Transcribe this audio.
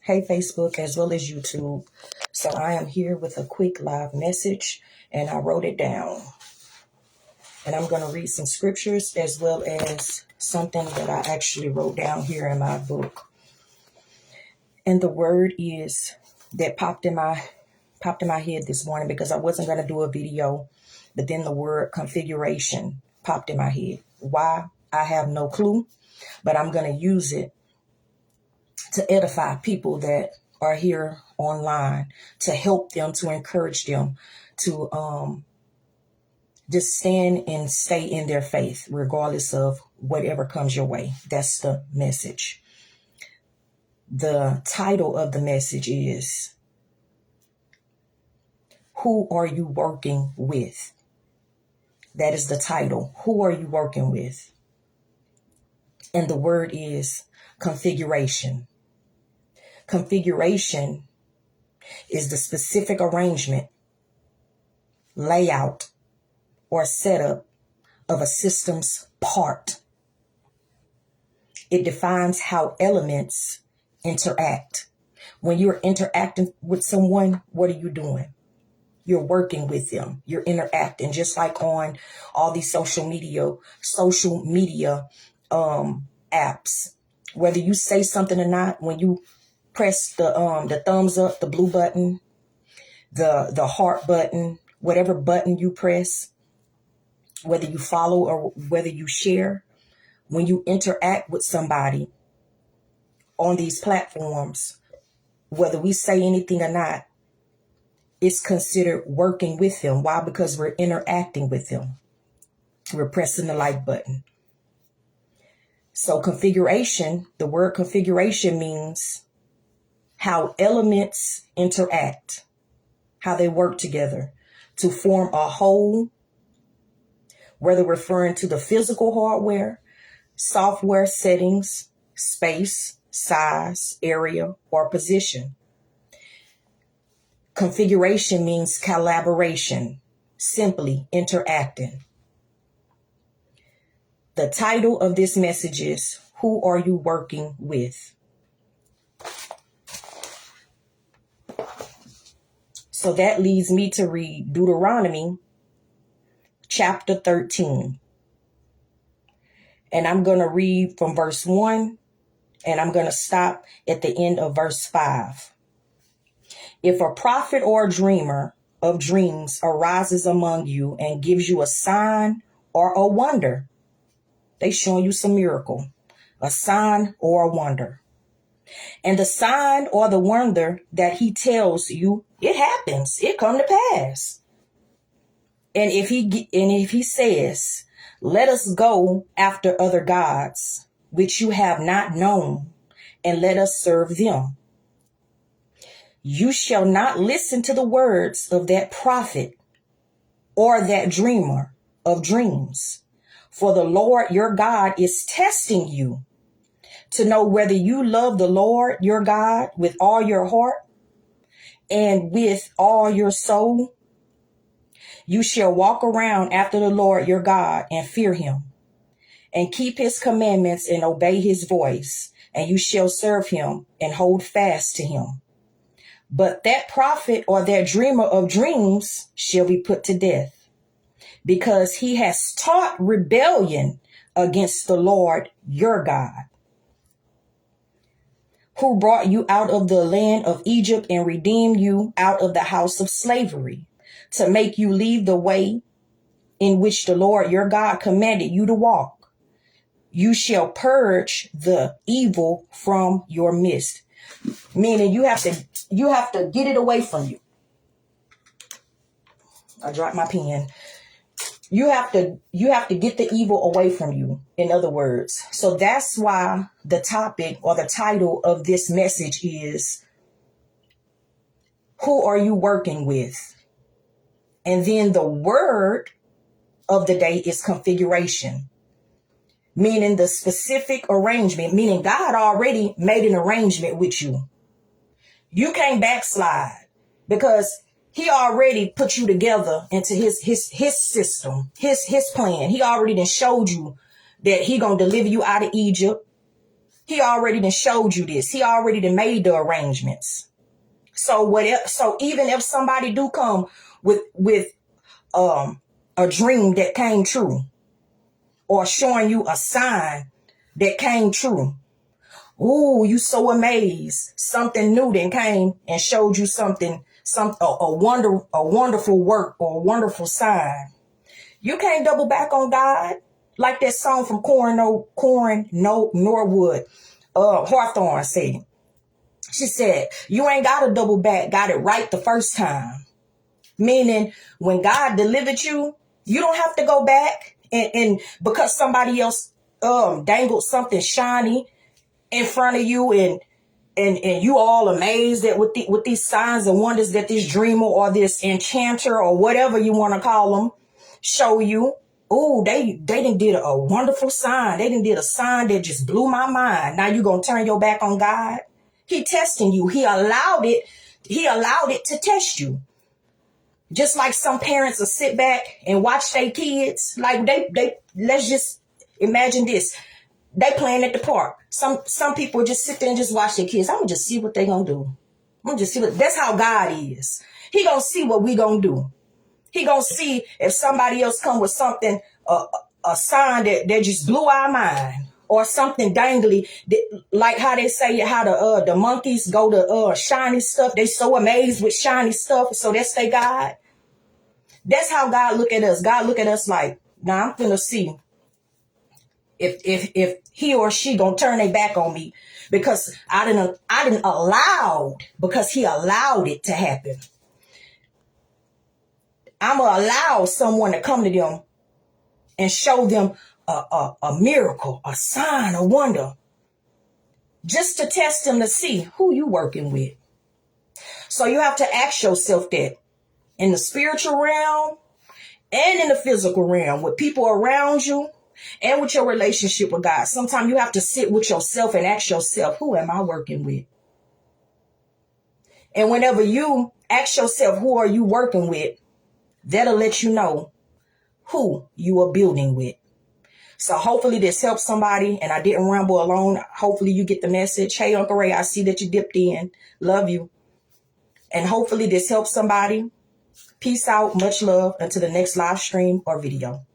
Hey, Facebook, as well as YouTube. So I am here with a quick live message, and I wrote it down. And I'm going to read some scriptures as well as something that I actually wrote down here in my book. And the word is that popped in my head this morning because I wasn't going to do a video, but then the word configuration popped in my head. Why? I have no clue, but I'm going to use it to edify people that are here online, to help them, to encourage them, to just stand and stay in their faith, regardless of whatever comes your way. That's the message. The title of the message is, Who Are You Working With? That is the title. Who are you working with? And the word is configuration. Configuration is the specific arrangement, layout, or setup of a system's part. It defines how elements interact. When you're interacting with someone, what are you doing? You're working with them. You're interacting, just like on all these social media apps. Whether you say something or not, when you press the thumbs up, the blue button, the heart button, whatever button you press, whether you follow or whether you share, when you interact with somebody on these platforms, whether we say anything or not, it's considered working with them. Why? Because we're interacting with them. We're pressing the like button. So configuration, the word configuration means how elements interact, how they work together to form a whole, whether referring to the physical hardware, software settings, space, size, area, or position. Configuration means collaboration, simply interacting. The title of this message is, Who Are You Working With? So that leads me to read Deuteronomy chapter 13. And I'm going to read from verse 1, and I'm going to stop at the end of verse 5. If a prophet or a dreamer of dreams arises among you and gives you a sign or a wonder, they showing you some miracle, a sign or a wonder. And the sign or the wonder that he tells you, it happens, it come to pass. And if he says, let us go after other gods, which you have not known, and let us serve them, you shall not listen to the words of that prophet or that dreamer of dreams. For the Lord your God is testing you to know whether you love the Lord your God with all your heart and with all your soul. You shall walk around after the Lord your God and fear him and keep his commandments and obey his voice, and you shall serve him and hold fast to him. But that prophet or that dreamer of dreams shall be put to death, because he has taught rebellion against the Lord your God, who brought you out of the land of Egypt and redeemed you out of the house of slavery, to make you leave the way in which the Lord your God commanded you to walk. You shall purge the evil from your midst. Meaning you have to get it away from you. I dropped my pen. You have to get the evil away from you, in other words. So that's why the topic or the title of this message is, Who Are You Working With? And then the word of the day is configuration, meaning the specific arrangement, meaning God already made an arrangement with you. You can't backslide because he already put you together into his system, his plan. He already done showed you that he gonna deliver you out of Egypt. He already done showed you this. He already done made the arrangements. So even if somebody do come with a dream that came true, or showing you a sign that came true, ooh, you so amazed. Something new then came and showed you a wonderful work or a wonderful sign. You can't double back on God. Like that song from Norwood, Hawthorne said. She said, you ain't got to double back, got it right the first time. Meaning, when God delivered you, you don't have to go back and because somebody else dangled something shiny in front of you and you all amazed at with these signs and wonders that this dreamer or this enchanter or whatever you want to call them show you. Oh, they done did a wonderful sign. They done did a sign that just blew my mind. Now you gonna turn your back on God? He testing you. He allowed it to test you. Just like some parents will sit back and watch their kids. Like they let's just imagine this. They playing at the park. Some people just sit there and just watch their kids. I'm gonna just see what they gonna do. I'm gonna just see that's how God is. He gonna see what we gonna do. He gonna see if somebody else come with something, a sign that just blew our mind, or something dangly, like how they say how the monkeys go to shiny stuff. They so amazed with shiny stuff, so that's their God. That's how God look at us. God look at us like, now I'm gonna see if he or she gonna turn their back on me because I didn't allowed, because he allowed it to happen. I'm going to allow someone to come to them and show them a miracle, a sign, a wonder, just to test them to see who you working with. So you have to ask yourself that in the spiritual realm and in the physical realm, with people around you and with your relationship with God. Sometimes you have to sit with yourself and ask yourself, who am I working with? And whenever you ask yourself, who are you working with? That'll let you know who you are building with. So hopefully this helps somebody, and I didn't ramble alone. Hopefully you get the message. Hey, Uncle Ray, I see that you dipped in. Love you. And hopefully this helps somebody. Peace out. Much love. Until the next live stream or video.